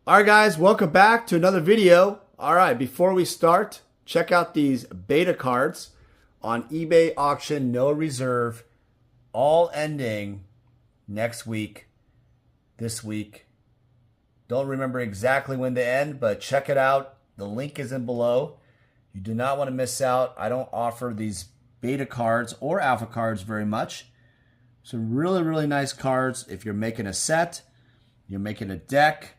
All right, guys, welcome back to another video. All right, before we start, check out these beta cards on eBay auction, no reserve, all ending next week, this week. Don't remember exactly when they end, but check it out. The link is in below. You do not want to miss out. I don't offer these beta cards or alpha cards very much. So really, really nice cards if you're making a set, you're making a deck,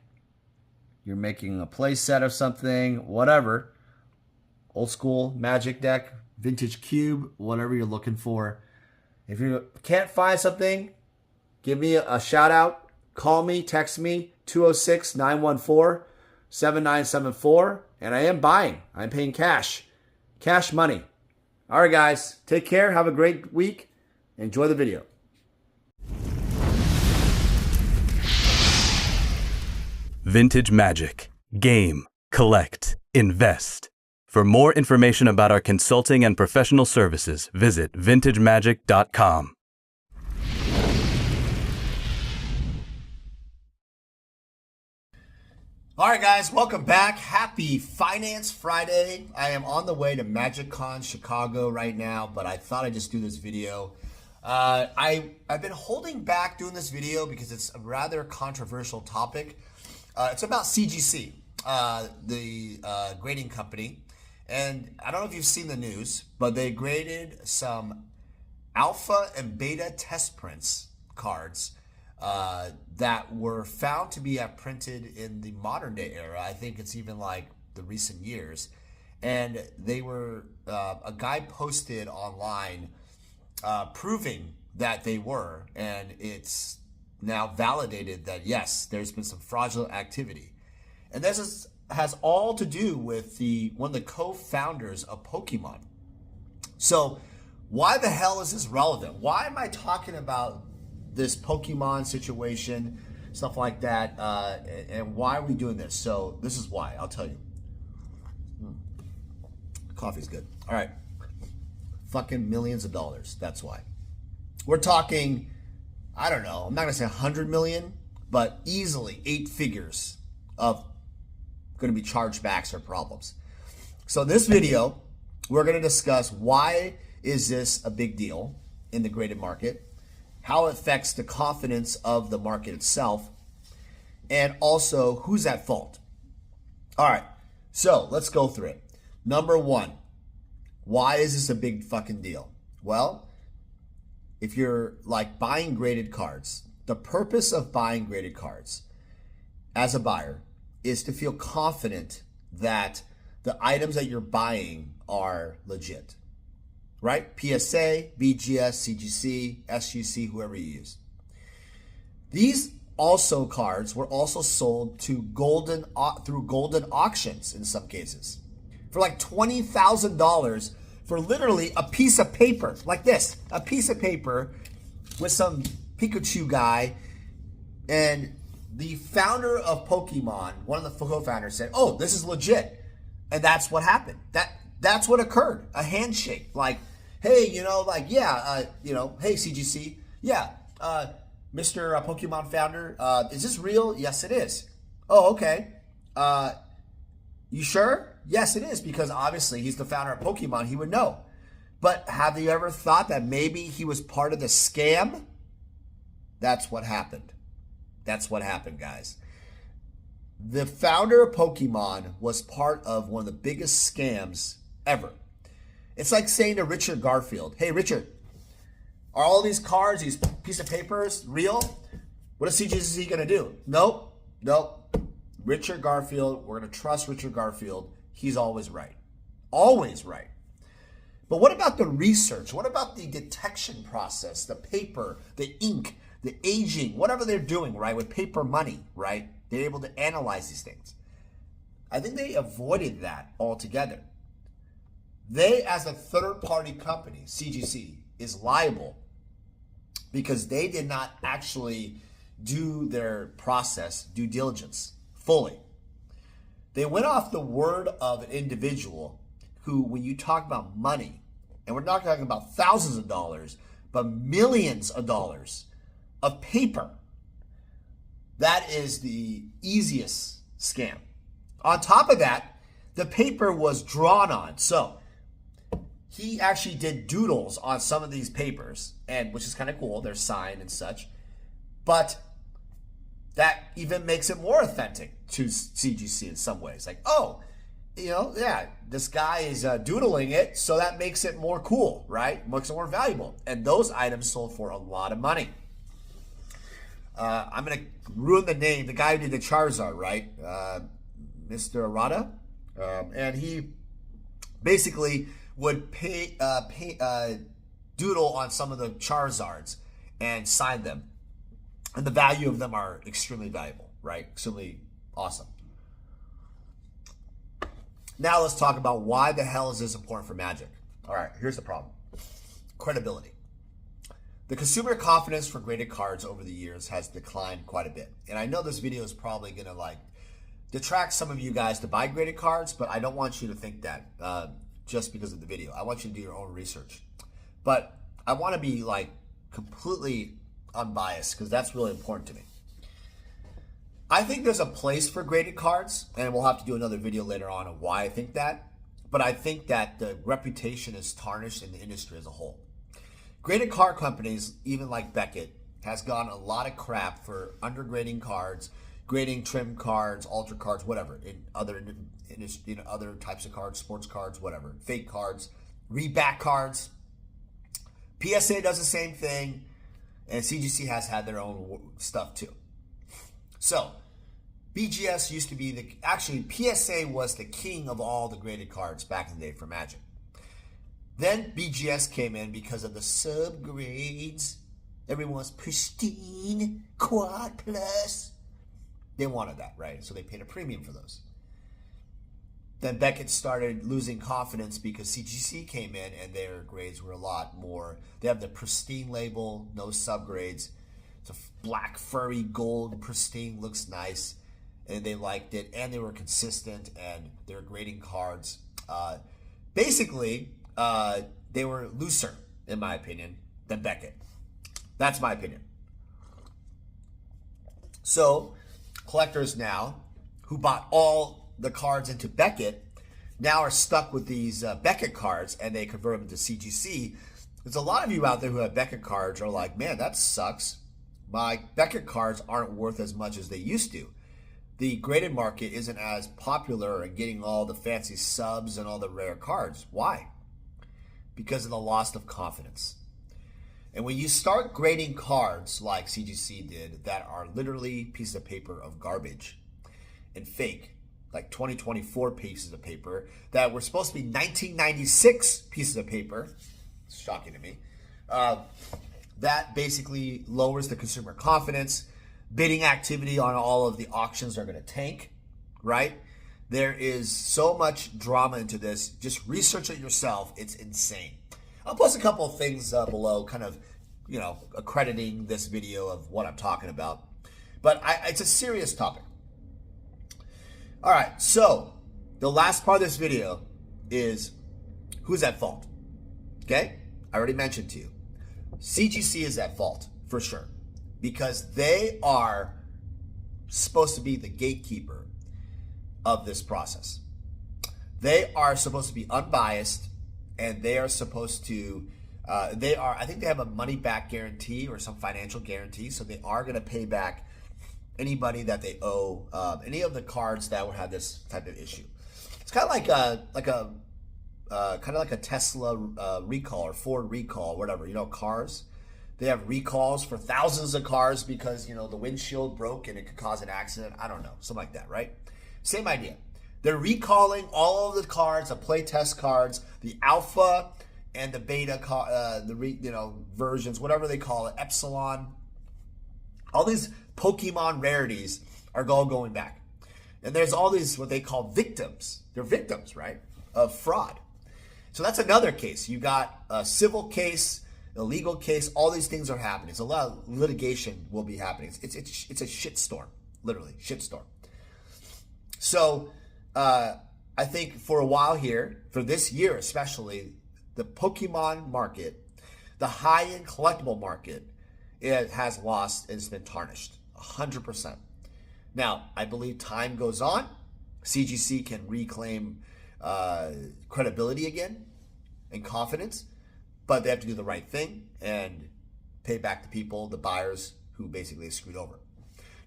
you're making a play set of something, whatever. Old school Magic deck, vintage cube, whatever you're looking for. If you can't find something, give me a shout out. Call me, text me, 206-914-7974. And I am buying. I'm paying cash. Cash money. All right, guys. Take care. Have a great week. Enjoy the video. Vintage Magic. Game, collect, invest. For more information about our consulting and professional services, visit vintagemagic.com. All right, guys, welcome back. Happy Finance Friday. I am on the way to MagicCon Chicago right now, but I thought I'd just do this video. I've been holding back doing this video because it's a rather controversial topic. It's about CGC, the grading company. And I don't know if you've seen the news, but they graded some alpha and beta test prints cards that were found to be printed in the modern day era. I think it's even like the recent years. And they were, a guy posted online proving that they were, and it's now validated that yes, there's been some fraudulent activity. And this has all to do with one of the co-founders of Pokemon. So why the hell is this relevant? Why am I talking about this Pokemon situation, stuff like that, and why are we doing this? So this is why, I'll tell you. Coffee's good. All right. Fucking millions of dollars, that's why. We're talking, I don't know, I'm not gonna say 100 million, but easily 8 figures of going to be chargebacks or problems. So in this video, we're going to discuss why is this a big deal in the graded market, how it affects the confidence of the market itself, and also who's at fault. All right, so let's go through it. Number one, why is this a big fucking deal? Well, if you're like buying graded cards, the purpose of buying graded cards as a buyer is to feel confident that the items that you're buying are legit, right? PSA, BGS, CGC, SGC, whoever you use. These also cards were also sold to through golden auctions in some cases for like $20,000 for literally a piece of paper like this, a piece of paper with some Pikachu guy. And the founder of Pokemon, one of the co-founders, said, "Oh, this is legit," and that's what happened. That's what occurred. A handshake, like, "Hey, hey, CGC, yeah, Mr. Pokemon founder, is this real? Yes, it is. Oh, okay. You sure? Yes, it is, because obviously he's the founder of Pokemon. He would know. But have you ever thought that maybe he was part of the scam? That's what happened. That's what happened, guys. The founder of Pokemon was part of one of the biggest scams ever. It's like saying to Richard Garfield, "Hey, Richard, are all these cards, these piece of papers, real? What is CGC going to do?" Nope. Richard Garfield, we're going to trust Richard Garfield. He's always right. Always right. But what about the research? What about the detection process, the paper, the ink, the aging, whatever they're doing, right, with paper money, right? They're able to analyze these things. I think they avoided that altogether. They, as a third-party company, CGC, is liable because they did not actually do their process, due diligence, fully. They went off the word of an individual who, when you talk about money, and we're not talking about thousands of dollars, but millions of dollars of paper, that is the easiest scam. On top of that, the paper was drawn on. So he actually did doodles on some of these papers, and which is kind of cool. They're signed and such. But that even makes it more authentic to CGC in some ways. Like, oh, yeah, this guy is doodling it, so that makes it more cool, right? Makes it more valuable. And those items sold for a lot of money. I'm going to ruin the name. The guy who did the Charizard, right? Mr. Arata. And he basically would doodle on some of the Charizards and sign them. And the value of them are extremely valuable, right? Extremely awesome. Now let's talk about why the hell is this important for Magic. All right, here's the problem. Credibility. The consumer confidence for graded cards over the years has declined quite a bit. And I know this video is probably going to detract some of you guys to buy graded cards, but I don't want you to think that just because of the video. I want you to do your own research. But I want to be completely unbiased because that's really important to me. I think there's a place for graded cards, and we'll have to do another video later on why I think that. But I think that the reputation is tarnished in the industry as a whole. Graded card companies, even like Beckett, has gotten a lot of crap for undergrading cards, grading trim cards, ultra cards, whatever, in other types of cards, sports cards, whatever, fake cards, reback cards. PSA does the same thing, and CGC has had their own stuff too. So, BGS used to be actually PSA was the king of all the graded cards back in the day for Magic. Then BGS came in because of the subgrades. Everyone's pristine, quad plus. They wanted that, right? So they paid a premium for those. Then Beckett started losing confidence because CGC came in and their grades were a lot more. They have the pristine label, no subgrades. It's a black, furry, gold, pristine, looks nice. And they liked it. And they were consistent and they were grading cards. Basically, they were looser, in my opinion, than Beckett. That's my opinion. So, collectors now, who bought all the cards into Beckett, now are stuck with these Beckett cards, and they convert them into CGC. There's a lot of you out there who have Beckett cards are like, man, that sucks. My Beckett cards aren't worth as much as they used to. The graded market isn't as popular and getting all the fancy subs and all the rare cards. Why? Because of the loss of confidence. And when you start grading cards like CGC did that are literally pieces of paper of garbage and fake, like 2024 pieces of paper that were supposed to be 1996 pieces of paper, it's shocking to me, that basically lowers the consumer confidence. Bidding activity on all of the auctions are going to tank, right? There is so much drama into this. Just research it yourself. It's insane. I'll post a couple of things below, kind of, accrediting this video of what I'm talking about. But it's a serious topic. All right, so the last part of this video is who's at fault, okay? I already mentioned to you. CGC is at fault, for sure, because they are supposed to be the gatekeeper of this process. They are supposed to be unbiased, and they are supposed to, I think they have a money back guarantee or some financial guarantee, so they are going to pay back anybody that they owe, any of the cards that would have this type of issue. It's kind of like a Tesla recall or Ford recall, whatever, cars. They have recalls for thousands of cars because, the windshield broke and it could cause an accident. I don't know, something like that, right? Same idea. They're recalling all of the cards, the playtest cards, the alpha and the beta, versions, whatever they call it, epsilon. All these Pokemon rarities are all going back. And there's all these, what they call victims. They're victims, right, of fraud. So that's another case. You got a civil case, a legal case, all these things are happening. So a lot of litigation will be happening. It's a shitstorm, literally, shitstorm. So I think for a while here, for this year especially, the Pokemon market, the high-end collectible market, it has lost and it's been tarnished 100%. Now, I believe time goes on. CGC can reclaim credibility again and confidence, but they have to do the right thing and pay back the people, the buyers who basically screwed over.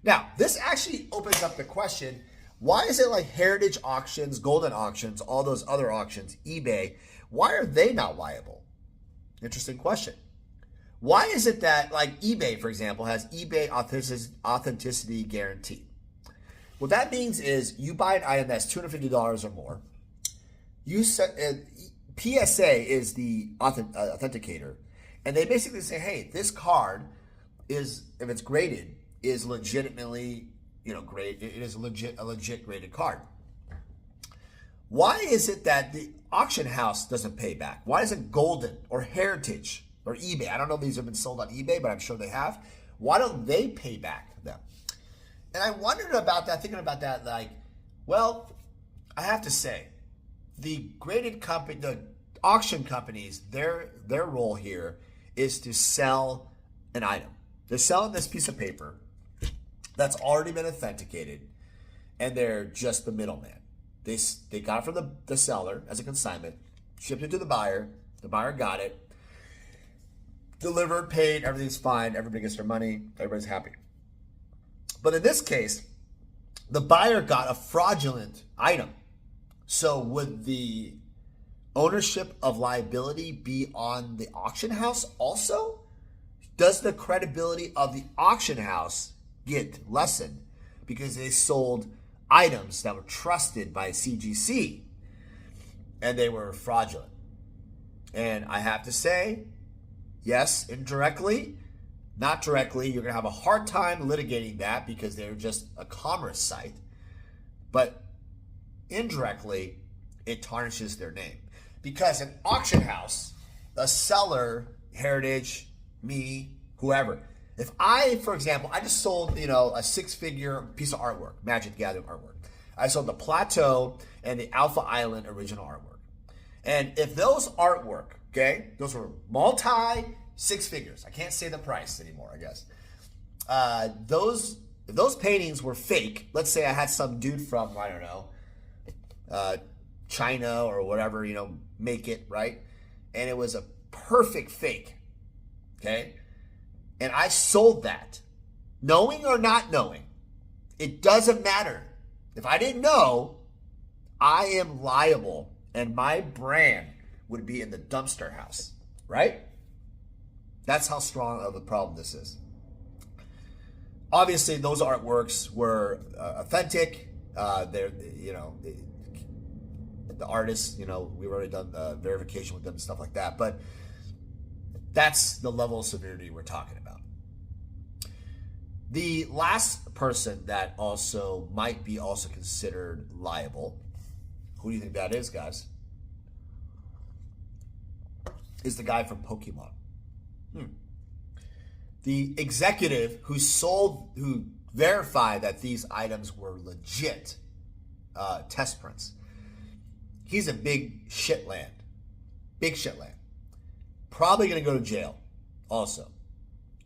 Now, this actually opens up the question, why is it like Heritage Auctions, Golden Auctions, all those other auctions, eBay, why are they not liable? Interesting question. Why is it that like eBay, for example, has eBay authenticity guarantee? What that means is you buy an item that's $250 or more. PSA is the authenticator, and they basically say, hey, this card is, if it's graded, is legitimately, great. It is a legit graded card. Why is it that the auction house doesn't pay back? Why isn't Golden or Heritage or eBay? I don't know if these have been sold on eBay, but I'm sure they have. Why don't they pay back them? And I wondered about that, thinking about that, like, well, I have to say, the graded company, the auction companies, their role here is to sell an item. They're selling this piece of paper that's already been authenticated, and they're just the middleman. They got it from the seller as a consignment, shipped it to the buyer got it, delivered, paid, everything's fine, everybody gets their money, everybody's happy. But in this case, the buyer got a fraudulent item. So would the ownership of liability be on the auction house also? Does the credibility of the auction house get lessened because they sold items that were trusted by CGC and they were fraudulent? And I have to say, yes, indirectly, not directly, you're going to have a hard time litigating that because they're just a commerce site. But indirectly, it tarnishes their name. Because an auction house, a seller, Heritage, me, whoever, if I, for example, I just sold, a six-figure piece of artwork, Magic the Gathering artwork. I sold the Plateau and the Alpha Island original artwork. And if those artwork, okay, those were six figures. I can't say the price anymore, I guess. If those paintings were fake, let's say I had some dude from, I don't know, China or whatever, make it, right? And it was a perfect fake, okay? And I sold that, knowing or not knowing, it doesn't matter. If I didn't know, I am liable and my brand would be in the dumpster house, right? That's how strong of a problem this is. Obviously, those artworks were authentic. They're, the artists, we've already done verification with them and stuff like that. But that's the level of severity we're talking about. The last person that also might be also considered liable, who do you think that is, guys? Is the guy from Pokemon. The executive who verified that these items were legit test prints. He's a big shitland. Probably going to go to jail also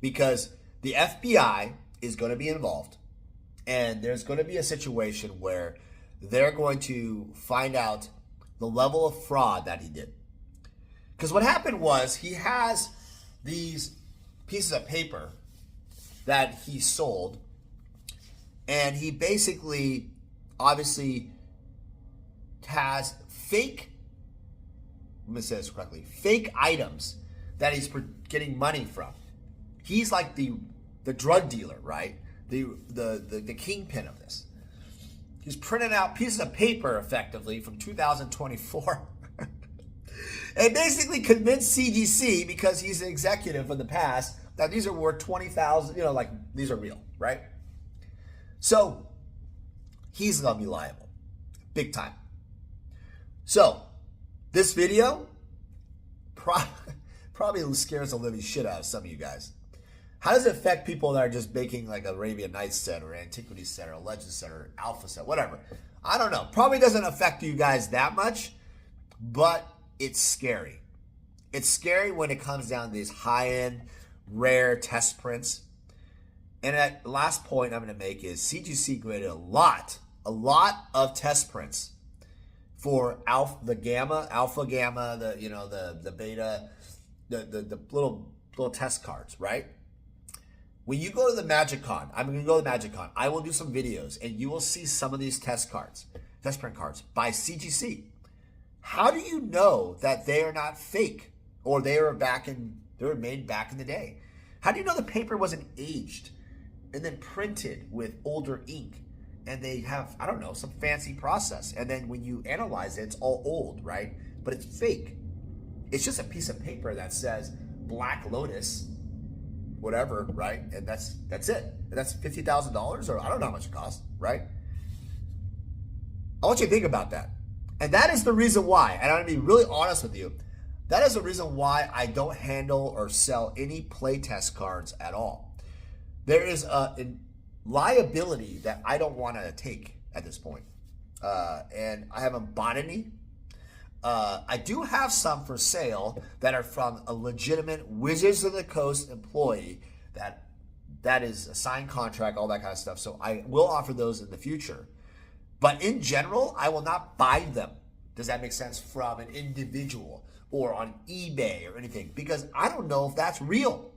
because the FBI is going to be involved and there's going to be a situation where they're going to find out the level of fraud that he did. Because what happened was he has these pieces of paper that he sold, and he basically, obviously, has fake, let me say this correctly, fake items that he's getting money from. He's like the drug dealer, right? The kingpin of this. He's printing out pieces of paper, effectively, from 2024. And basically convinced CGC, because he's an executive in the past, that these are worth 20,000, like these are real, right? So he's gonna be liable, big time. So this video probably scares the living shit out of some of you guys. How does it affect people that are just making like Arabian Nights set or Antiquities set or Legends set or Alpha set, whatever? I don't know. Probably doesn't affect you guys that much, but it's scary. It's scary when it comes down to these high-end, rare test prints. And that last point I'm going to make is CGC created a lot of test prints for alpha gamma, the beta, the little test cards, right? When you go to the MagicCon, I'm going to go to the MagicCon. I will do some videos, and you will see some of these test print cards by CGC. How do you know that they are not fake, or they were made back in the day? How do you know the paper wasn't aged and then printed with older ink, and they have, I don't know, some fancy process, and then when you analyze it, it's all old, right? But it's fake. It's just a piece of paper that says Black Lotus, whatever, right? And that's it. And that's $50,000, or I don't know how much it costs, right? I want you to think about that. And that is the reason why, and I'm going to be really honest with you, that is the reason why I don't handle or sell any playtest cards at all. There is a liability that I don't want to take at this point. And I haven't bought any. I do have some for sale that are from a legitimate Wizards of the Coast employee that is a signed contract, all that kind of stuff. So I will offer those in the future. But in general, I will not buy them. Does that make sense? From an individual or on eBay or anything, because I don't know if that's real.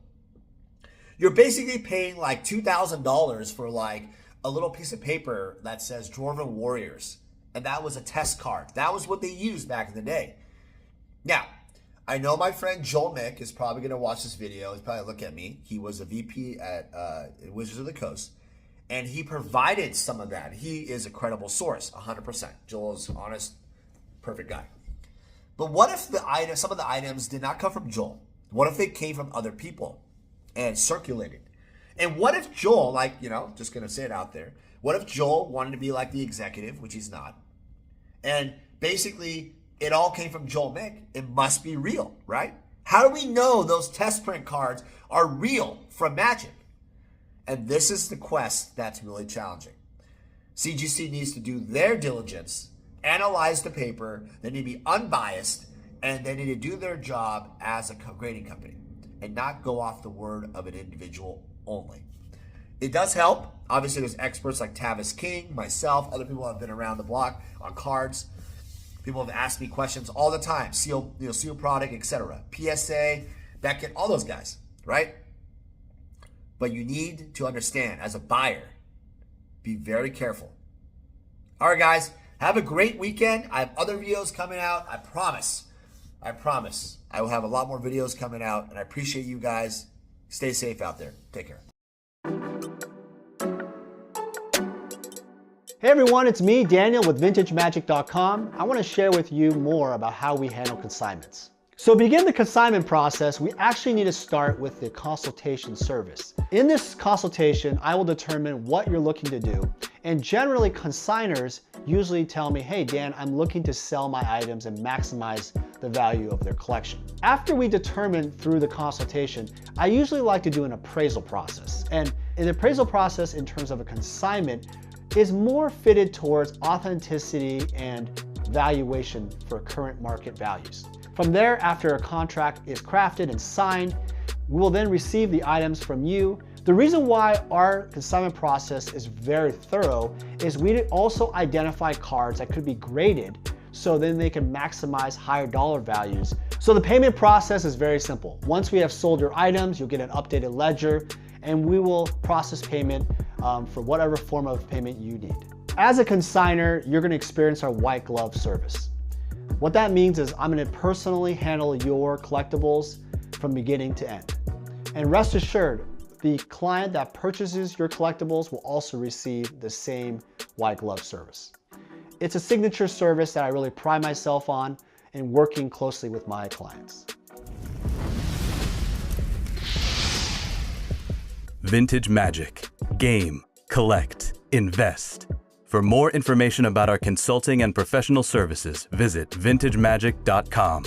You're basically paying like $2,000 for like a little piece of paper that says Dwarven Warriors. And that was a test card. That was what they used back in the day. Now, I know my friend Joel Mick is probably going to watch this video. He's probably look at me. He was a VP at Wizards of the Coast. And he provided some of that. He is a credible source, 100%. Joel is honest, perfect guy. But what if some of the items did not come from Joel? What if they came from other people and circulated? And what if Joel, just going to say it out there, what if Joel wanted to be like the executive, which he's not, and basically it all came from Joel Mick? It must be real, right? How do we know those test print cards are real from Magic? And this is the quest that's really challenging. CGC needs to do their diligence, analyze the paper, they need to be unbiased, and they need to do their job as a grading company and not go off the word of an individual only. It does help. Obviously, there's experts like Tavis King, myself, other people have been around the block on cards. People have asked me questions all the time. Seal product, etc. PSA, Beckett, all those guys, right? But you need to understand, as a buyer, be very careful. All right, guys, have a great weekend. I have other videos coming out. I promise. I will have a lot more videos coming out, and I appreciate you guys. Stay safe out there. Take care. Hey everyone, it's me, Daniel with VintageMagic.com. I want to share with you more about how we handle consignments. So to begin the consignment process, we actually need to start with the consultation service. In this consultation, I will determine what you're looking to do. And generally, consigners usually tell me, hey Dan, I'm looking to sell my items and maximize the value of their collection. After we determine through the consultation, I usually like to do an appraisal process. And an appraisal process in terms of a consignment is more fitted towards authenticity and valuation for current market values. From there, after a contract is crafted and signed, we will then receive the items from you. The reason why our consignment process is very thorough is we also identify cards that could be graded so then they can maximize higher dollar values. So the payment process is very simple. Once we have sold your items, you'll get an updated ledger and we will process payment for whatever form of payment you need. As a consigner, you're gonna experience our white glove service. What that means is I'm gonna personally handle your collectibles from beginning to end. And rest assured, the client that purchases your collectibles will also receive the same white glove service. It's a signature service that I really pride myself on in working closely with my clients. Vintage Magic. Game, collect, invest. For more information about our consulting and professional services, visit vintagemagic.com.